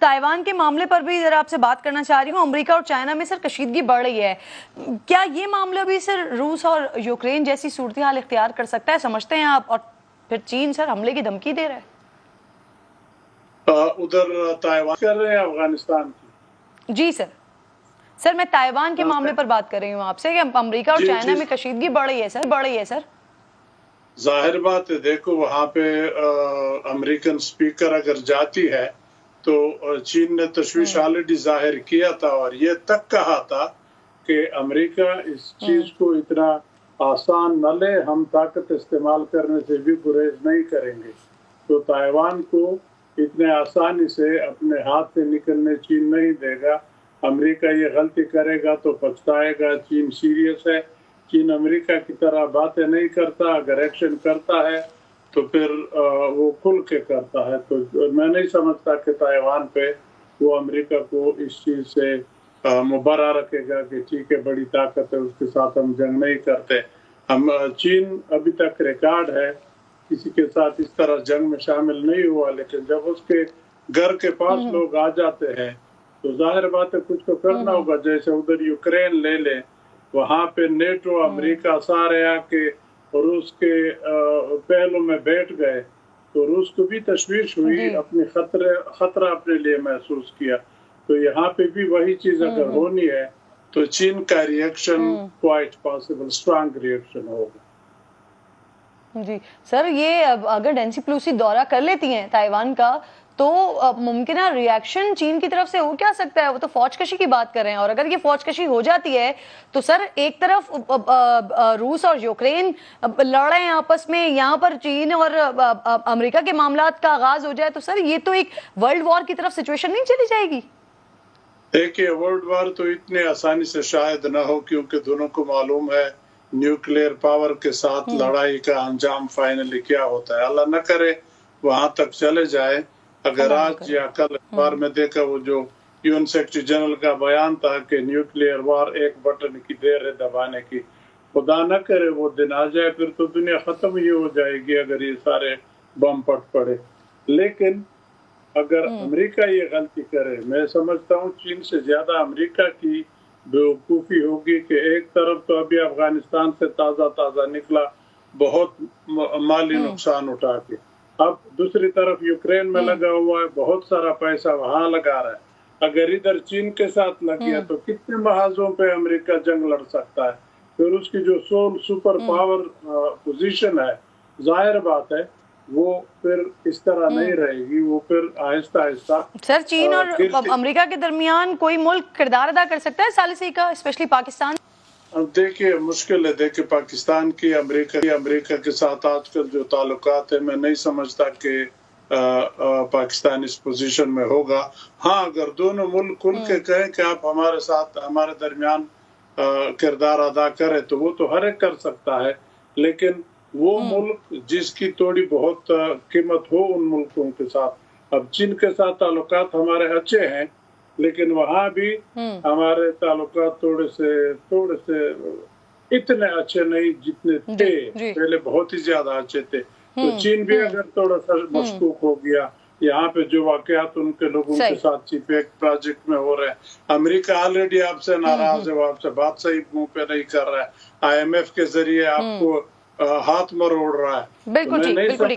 Taiwan کے معاملے پر بھی ذرا آپ سے بات کرنا چاہ رہی ہوں. امریکہ اور چائنا میں سر کشیدگی بڑھ رہی ہے. کیا یہ معاملہ بھی سر روس اور یوکرین جیسی صورتحال اختیار کر سکتا ہے, سمجھتے ہیں آپ؟ اور پھر چین سر حملے کی دھمکی دے رہا ہے. ادھر تائیوان کر رہے ہیں افغانستان کی؟ جی سر میں تائیوان کے معاملے پر بات کر رہی ہوں آپ سے کہ امریکہ اور چائنا میں کشیدگی بڑھ رہی ہے سر. ظاہر بات ہے, دیکھو وہاں پہ امریکن سپیکر اگر جاتی ہے تو چین نے تشویش آلریڈی ظاہر کیا تھا اور یہ تک کہا تھا کہ امریکہ اس چیز کو اتنا آسان نہ لے, ہم طاقت استعمال کرنے سے بھی گریز نہیں کریں گے. تو تائیوان کو اتنے آسانی سے اپنے ہاتھ سے نکلنے چین نہیں دے گا. امریکہ یہ غلطی کرے گا تو پچھتائے گا. چین سیریس ہے, چین امریکہ کی طرح باتیں نہیں کرتا, اگر ایکشن کرتا ہے تو پھر وہ کھل کے کرتا ہے. تو میں نہیں سمجھتا کہ تائیوان پہ وہ امریکہ کو اس چیز سے مبرہ رکھے گا کہ ٹھیک ہے بڑی طاقت ہے اس کے ساتھ ہم جنگ نہیں کرتے. چین ابھی تک ریکارڈ ہے کسی کے ساتھ اس طرح جنگ میں شامل نہیں ہوا, لیکن جب اس کے گھر کے پاس لوگ آ جاتے ہیں تو ظاہر بات ہے کچھ تو کرنا ہوگا. جیسے ادھر یوکرین لے لیں, وہاں پہ نیٹو امریکہ سارے آ کے روس کے پہلو میں بیٹھ گئے تو روس کو بھی تشویش ہوئی, اپنی خطرہ اپنے لیے محسوس کیا. تو یہاں پہ بھی وہی چیز اگر ہونی ہے تو چین کا reaction quite possible strong reaction ہوگا. جی سر, یہ اگر نینسی پیلوسی دورہ کر لیتی ہیں تائیوان کا تو ممکنہ ریاکشن چین کی طرف سے ہو کیا سکتا ہے؟ وہ تو فوج کشی کی بات کر رہے ہیں, اور اگر یہ فوج کشی ہو جاتی ہے تو سر ایک طرف روس اور یوکرین لڑ رہے ہیں آپس میں, یہاں پر چین اور امریکہ کے معاملات کا آغاز ہو جائے تو سر یہ تو ایک ورلڈ وار کی طرف سچویشن نہیں چلی جائے گی؟ دیکھیے ورلڈ وار تو اتنے آسانی سے شاید نہ ہو, کیونکہ دونوں کو معلوم ہے نیوکلیئر پاور کے ساتھ لڑائی کا انجام فائنلی کیا ہوتا ہے. اللہ نہ کرے وہاں تک چلے جائے. اگر آج یا کل اخبار میں دیکھا وہ جو یون سیکرٹری جنرل کا بیان تھا کہ نیوکلیئر وار ایک بٹن کی دیر ہے دبانے کی, خدا نہ کرے وہ دن آ جائے پھر تو دنیا ختم ہی ہو جائے گی اگر یہ سارے بم پٹ پڑے. لیکن اگر امریکہ یہ غلطی کرے, میں سمجھتا ہوں چین سے زیادہ امریکہ کی بیوقوفی ہوگی کہ ایک طرف تو ابھی افغانستان سے تازہ نکلا بہت مالی نقصان اٹھا کے, اب دوسری طرف یوکرین میں لگا ہوا ہے, بہت سارا پیسہ وہاں لگا رہا ہے. اگر ادھر چین کے ساتھ لگ گیا تو کتنے محاذوں پہ امریکہ جنگ لڑ سکتا ہے. پھر اس کی جو سول سپر پاور پوزیشن ہے, ظاہر بات ہے وہ پھر اس طرح نہیں رہے گی, وہ پھر آہستہ آہستہ. سر چین اور امریکہ کے درمیان کوئی ملک کردار ادا کر سکتا ہے ثالثی کا, اسپیشلی پاکستان؟ دیکھیے مشکل ہے. دیکھیے پاکستان کی امریکہ کے ساتھ آج کل جو تعلقات ہیں, میں نہیں سمجھتا کہ پاکستان اس پوزیشن میں ہوگا. ہاں اگر دونوں ملک کھل کے کہیں کہ آپ ہمارے ساتھ ہمارے درمیان کردار ادا کریں تو وہ تو ہر ایک کر سکتا ہے. لیکن وہ ملک جس کی تھوڑی بہت قیمت ہو ان ملکوں کے ساتھ, اب چین کے ساتھ تعلقات ہمارے اچھے ہیں لیکن وہاں بھی ہمارے تعلقات تھوڑے سے اتنے اچھے نہیں جتنے تھے پہلے, بہت ہی زیادہ اچھے تھے. تو چین بھی اگر تھوڑا سا مشکوک ہو گیا, یہاں پہ جو واقعات ان کے لوگوں کے ساتھ چیف ایک پروجیکٹ میں ہو رہے ہیں, امریکہ آلریڈی آپ سے ناراض ہے, وہ آپ سے بات صحیح منہ پہ نہیں کر رہا ہے, IMF کے ذریعے آپ کو ہاتھ مروڑ رہا ہے. بالکل